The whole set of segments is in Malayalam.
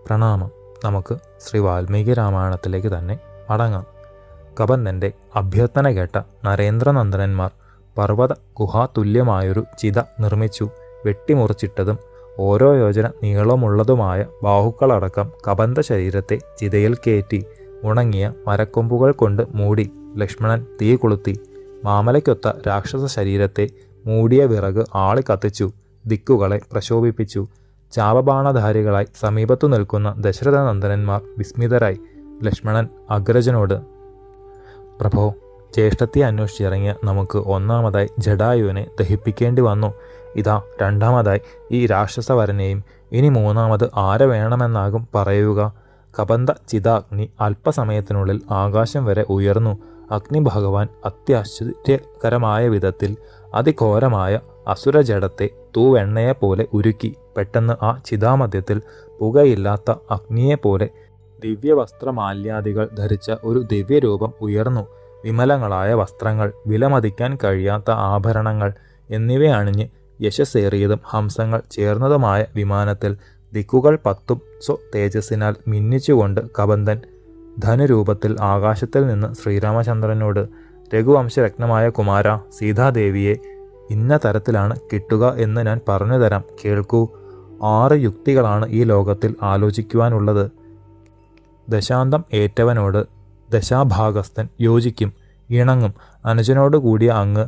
പ്രണാമം. നമുക്ക് ശ്രീ വാൽമീകി രാമായണത്തിലേക്ക് തന്നെ മടങ്ങാം. കബന്ധൻ്റെ അഭ്യർത്ഥന കേട്ട നരേന്ദ്രനന്ദനന്മാർ പർവ്വത ഗുഹാതുല്യമായൊരു ചിത നിർമ്മിച്ചു. വെട്ടിമുറിച്ചിട്ടതും ഓരോ യോജന നീളമുള്ളതുമായ ബാഹുക്കളടക്കം കബന്ധ ശരീരത്തെ ചിതയിൽ കയറ്റി ഉണങ്ങിയ മരക്കൊമ്പുകൾ കൊണ്ട് മൂടി. ലക്ഷ്മണൻ തീ കൊളുത്തി. മാമലയ്ക്കൊത്ത രാക്ഷസ ശരീരത്തെ മൂടിയ വിറക് ആളി കത്തിച്ചു. ദിക്കുകളെ പ്രശോഭിപ്പിച്ചു. ചാപബാണധാരികളായി സമീപത്തു നിൽക്കുന്ന ദശരഥനന്ദനന്മാർ വിസ്മിതരായി. ലക്ഷ്മണൻ അഗ്രജനോട്, പ്രഭോ, ജ്യേഷ്ഠത്തെ അന്വേഷിച്ചിറങ്ങിയ നമുക്ക് ഒന്നാമതായി ജടായുവിനെ ദഹിപ്പിക്കേണ്ടി വന്നു. ഇതാ രണ്ടാമതായി ഈ രാക്ഷസവരനെയും. ഇനി മൂന്നാമത് ആരെ വേണമെന്നാകും പറയുക. കബന്ധ ചിതാഗ്നി അല്പസമയത്തിനുള്ളിൽ ആകാശം വരെ ഉയർന്നു. അഗ്നിഭഗവാൻ അത്യാശ്ചര്യകരമായ വിധത്തിൽ അതിഘോരമായ അസുരജടത്തെ തൂവെണ്ണയെപ്പോലെ ഉരുക്കി. പെട്ടെന്ന് ആ ചിതാമധ്യത്തിൽ പുകയില്ലാത്ത അഗ്നിയെപ്പോലെ ദിവ്യവസ്ത്രമാല്യാദികൾ ധരിച്ച ഒരു ദിവ്യരൂപം ഉയർന്നു. വിമലങ്ങളായ വസ്ത്രങ്ങൾ, വിലമതിക്കാൻ കഴിയാത്ത ആഭരണങ്ങൾ എന്നിവയണിഞ്ഞ് യശസ്സേറിയതും ഹംസങ്ങൾ ചേർന്നതുമായ വിമാനത്തിൽ ദിക്കുകൾ 10 തേജസ്സിനാൽ മിന്നിച്ചുകൊണ്ട് കബന്ധൻ ധനുരൂപത്തിൽ ആകാശത്തിൽ നിന്ന് ശ്രീരാമചന്ദ്രനോട്, രഘുവംശരത്നമായ കുമാര, സീതാദേവിയെ ഇന്ന തരത്തിലാണ് കിട്ടുക എന്ന് ഞാൻ പറഞ്ഞു തരാം, കേൾക്കൂ. 6 യുക്തികളാണ് ഈ ലോകത്തിൽ ആലോചിക്കുവാനുള്ളത്. ദശാന്തം ഏറ്റവനോട് ദശാഭാഗസ്ഥൻ യോജിക്കും, ഇണങ്ങും. അനുജനോട് കൂടിയ അങ്ങ്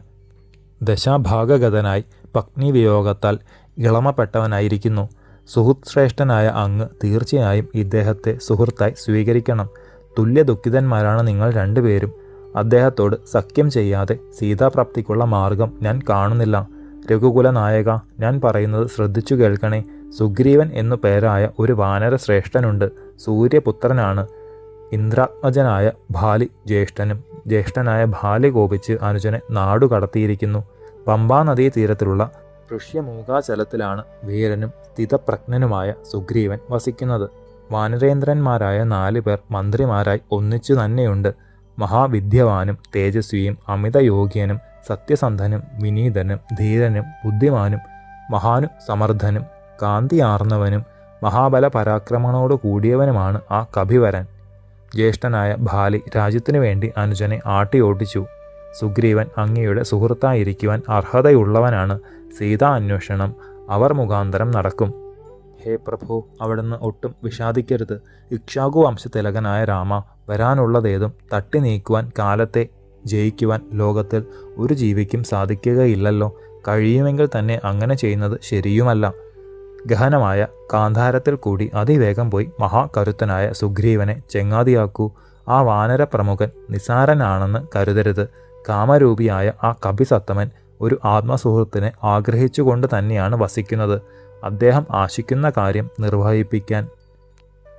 ദശാഭാഗഗതനായി പത്നിവിയോഗത്താൽ ഇളമപ്പെട്ടവനായിരിക്കുന്നു. സുഹൃത്ശ്രേഷ്ഠനായ അങ്ങ് തീർച്ചയായും ഇദ്ദേഹത്തെ സുഹൃത്തായി സ്വീകരിക്കണം. തുല്യ ദുഃഖിതന്മാരാണ് നിങ്ങൾ രണ്ടുപേരും. അദ്ദേഹത്തോട് സഖ്യം ചെയ്യാതെ സീതാപ്രാപ്തിക്കുള്ള മാർഗം ഞാൻ കാണുന്നില്ല. രഘുകുല നായക, ഞാൻ പറയുന്നത് ശ്രദ്ധിച്ചു കേൾക്കണേ. സുഗ്രീവൻ എന്നു പേരായ ഒരു വാനര ശ്രേഷ്ഠനുണ്ട്. സൂര്യപുത്രനാണ്. ഇന്ദ്രാത്മജനായ ഭാലി ജ്യേഷ്ഠനും. ജ്യേഷ്ഠനായ ഭാലി കോപിച്ച് അനുജനെ നാടുകടത്തിയിരിക്കുന്നു. പമ്പാ നദീ തീരത്തിലുള്ള ഋഷ്യമൂകാചലത്തിലാണ് വീരനും സ്ഥിതപ്രജ്ഞനുമായ സുഗ്രീവൻ വസിക്കുന്നത്. വാനരേന്ദ്രന്മാരായ 4 പേർ മന്ത്രിമാരായി ഒന്നിച്ചു തന്നെയുണ്ട്. മഹാവിദ്യവാനും തേജസ്വിയും അമിതയോഗ്യനും സത്യസന്ധനും വിനീതനും ധീരനും ബുദ്ധിമാനും മഹാനുസമർത്ഥനും കാന്തിയാർന്നവനും മഹാബല പരാക്രമണോടു കൂടിയവനുമാണ് ആ കപിവരൻ. ജ്യേഷ്ഠനായ ഭാലി രാജ്യത്തിനു വേണ്ടി അനുജനെ ആട്ടിയോട്ടിച്ചു. സുഗ്രീവൻ അങ്ങയുടെ സുഹൃത്തായിരിക്കുവാൻ അർഹതയുള്ളവനാണ്. സീതാ അന്വേഷണം അവർ മുഖാന്തരം നടക്കും. ഹേ പ്രഭു, അവിടുന്ന് ഒട്ടും വിഷാദിക്കരുത്. ഇക്ഷ്വാകു വംശതിലകനായ രാമ, വരാനുള്ളതേതും തട്ടി നീക്കുവാൻ, കാലത്തെ ജയിക്കുവാൻ ലോകത്തിൽ ഒരു ജീവിക്കും സാധിക്കുകയില്ലല്ലോ. കഴിയുമെങ്കിൽ തന്നെ അങ്ങനെ ചെയ്യുന്നത് ശരിയുമല്ല. ഗഹനമായ കാന്ധാരത്തിൽ കൂടി അതിവേഗം പോയി മഹാകരുത്തനായ സുഗ്രീവനെ ചെങ്ങാതിയാക്കൂ. ആ വാനര പ്രമുഖൻ നിസാരനാണെന്ന് കരുതരുത്. കാമരൂപിയായ ആ കപിസത്തമൻ ഒരു ആത്മസുഹൃത്തിനെ ആഗ്രഹിച്ചുകൊണ്ട് തന്നെയാണ് വസിക്കുന്നത്. അദ്ദേഹം ആശിക്കുന്ന കാര്യം നിർവഹിപ്പിക്കാൻ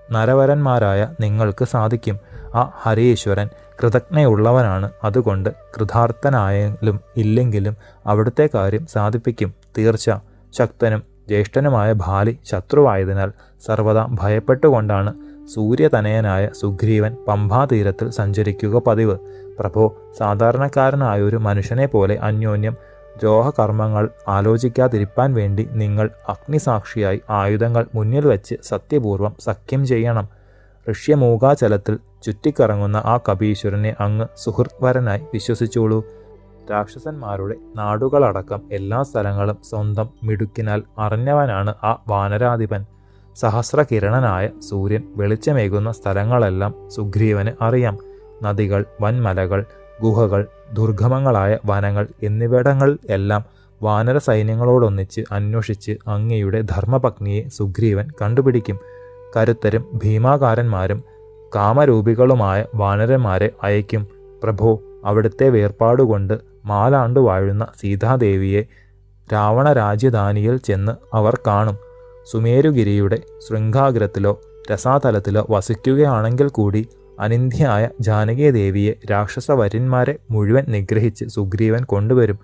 നരവരന്മാരായ നിങ്ങൾക്ക് സാധിക്കും. ആ ഹരീശ്വരൻ കൃതജ്ഞയുള്ളവനാണ്. അതുകൊണ്ട് കൃതാർത്ഥനായാലും ഇല്ലെങ്കിലും അവിടുത്തെ കാര്യം സാധിപ്പിക്കും തീർച്ച. ശക്തനും ജ്യേഷ്ഠനുമായ ഭാലി ശത്രുവായതിനാൽ സർവദാ ഭയപ്പെട്ടുകൊണ്ടാണ് സൂര്യതനയനായ സുഗ്രീവൻ പമ്പാതീരത്തിൽ സഞ്ചരിക്കുക പതിവ്. പ്രഭോ, സാധാരണക്കാരനായൊരു മനുഷ്യനെ പോലെ അന്യോന്യം ദ്രോഹകർമ്മങ്ങൾ ആലോചിക്കാതിരിപ്പാൻ വേണ്ടി നിങ്ങൾ അഗ്നിസാക്ഷിയായി ആയുധങ്ങൾ മുന്നിൽ വെച്ച് സത്യപൂർവം സഖ്യം ചെയ്യണം. ഋഷ്യമൂകാചലത്തിൽ ചുറ്റിക്കറങ്ങുന്ന ആ കപീശ്വരനെ അങ്ങ് സുഹൃത്വരനായി വിശ്വസിച്ചോളൂ. രാക്ഷസന്മാരുടെ നാടുകളടക്കം എല്ലാ സ്ഥലങ്ങളും സ്വന്തം മിടുക്കിനാൽ അറിഞ്ഞവനാണ് ആ വാനരാധിപൻ. സഹസ്രകിരണനായ സൂര്യൻ വെളിച്ചമേകുന്ന സ്ഥലങ്ങളെല്ലാം സുഗ്രീവന് അറിയാം. നദികൾ, വൻമലകൾ, ഗുഹകൾ, ദുർഗമങ്ങളായ വനങ്ങൾ എന്നിവിടങ്ങൾ എല്ലാം വാനര സൈന്യങ്ങളോടൊന്നിച്ച് അന്വേഷിച്ച് അങ്ങയുടെ ധർമ്മപത്നിയെ സുഗ്രീവൻ കണ്ടുപിടിക്കും. കരുത്തരും ഭീമാകാരന്മാരും കാമരൂപികളുമായ വാനരന്മാരെ അയക്കും. പ്രഭോ, അവിടുത്തെ വേർപാടുകൊണ്ട് മാലാണ്ടു വാഴുന്ന സീതാദേവിയെ രാവണരാജ്യധാനിയിൽ ചെന്ന് അവർ കാണും. സുമേരുഗിരിയുടെ ശൃംഗാഗ്രത്തിലോ രസാതലത്തിലോ വസിക്കുകയാണെങ്കിൽ കൂടി അനിന്ധ്യയായ ജാനകീദേവിയെ രാക്ഷസവര്യന്മാരെ മുഴുവൻ നിഗ്രഹിച്ച് സുഗ്രീവൻ കൊണ്ടുവരും.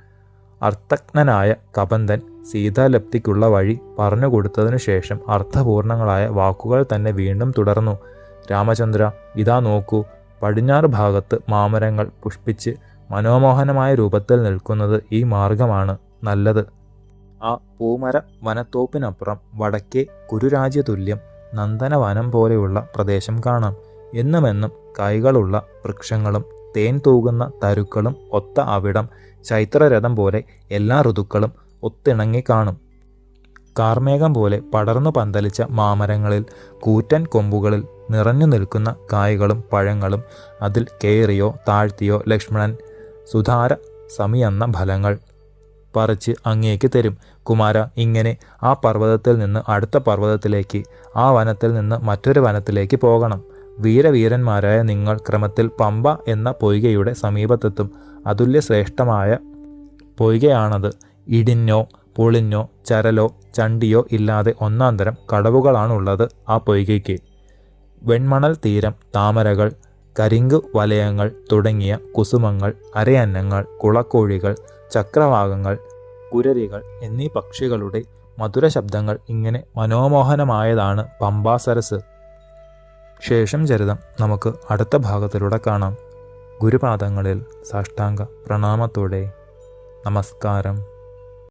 അർത്ഥജ്ഞനായ കബന്ധൻ സീതാലബ്ധിക്കുള്ള വഴി പറഞ്ഞുകൊടുത്തതിനു ശേഷം അർത്ഥപൂർണങ്ങളായ വാക്കുകൾ തന്നെ വീണ്ടും തുടർന്നു. രാമചന്ദ്ര, ഇതാ നോക്കൂ. പടിഞ്ഞാറ് ഭാഗത്ത് മാമരങ്ങൾ പുഷ്പിച്ച് മനോമോഹനമായ രൂപത്തിൽ നിൽക്കുന്നത് ഈ മാർഗമാണ് നല്ലത്. ആ പൂമര വനത്തോപ്പിനപ്പുറം വടക്കേ കുരുരാജ്യതുല്യം നന്ദനവനം പോലെയുള്ള പ്രദേശം കാണാം. എന്നുമെന്നും കായ്കളുള്ള വൃക്ഷങ്ങളും തേൻ തൂകുന്ന തരുക്കളും ഒത്ത അവിടം ചൈത്രരഥം പോലെ എല്ലാ ഋതുക്കളും ഒത്തിണങ്ങി കാണും. കാർമേഘം പോലെ പടർന്നു പന്തലിച്ച മാമരങ്ങളിൽ കൂറ്റൻ കൊമ്പുകളിൽ നിറഞ്ഞു നിൽക്കുന്ന കായ്കളും പഴങ്ങളും അതിൽ കയറിയോ താഴ്ത്തിയോ ലക്ഷ്മണൻ സുധാര സമിയെന്ന ഫലങ്ങൾ പറിച്ച് അങ്ങേക്ക് തരും. കുമാര, ഇങ്ങനെ ആ പർവ്വതത്തിൽ നിന്ന് അടുത്ത പർവ്വതത്തിലേക്ക്, ആ വനത്തിൽ നിന്ന് മറ്റൊരു വനത്തിലേക്ക് പോകണം. വീരവീരന്മാരായ നിങ്ങൾ ക്രമത്തിൽ പമ്പ എന്ന പൊയ്കയുടെ സമീപത്തെത്തും. അതുല്യ ശ്രേഷ്ഠമായ പൊയ്കയാണത്. ഇടിഞ്ഞോ പുളിഞ്ഞോ ചരലോ ചണ്ടിയോ ഇല്ലാതെ ഒന്നാന്തരം കടവുകളാണുള്ളത് ആ പൊയ്കയ്ക്ക്. വെൺമണൽ തീരം, താമരകൾ, കരിങ്കു വലയങ്ങൾ തുടങ്ങിയ കുസുമങ്ങൾ, അരയന്നങ്ങൾ, കുളക്കോഴികൾ, ചക്രവാകങ്ങൾ, കുരരികൾ എന്നീ പക്ഷികളുടെ മധുര ശബ്ദങ്ങൾ ഇങ്ങനെ മനോമോഹനമായതാണ് പമ്പാസരസ്. ശേഷം ചരിതം നമുക്ക് അടുത്ത ഭാഗത്തിലൂടെ കാണാം. ഗുരുപാദങ്ങളിൽ സാഷ്ടാംഗ പ്രണാമത്തോടെ നമസ്കാരം.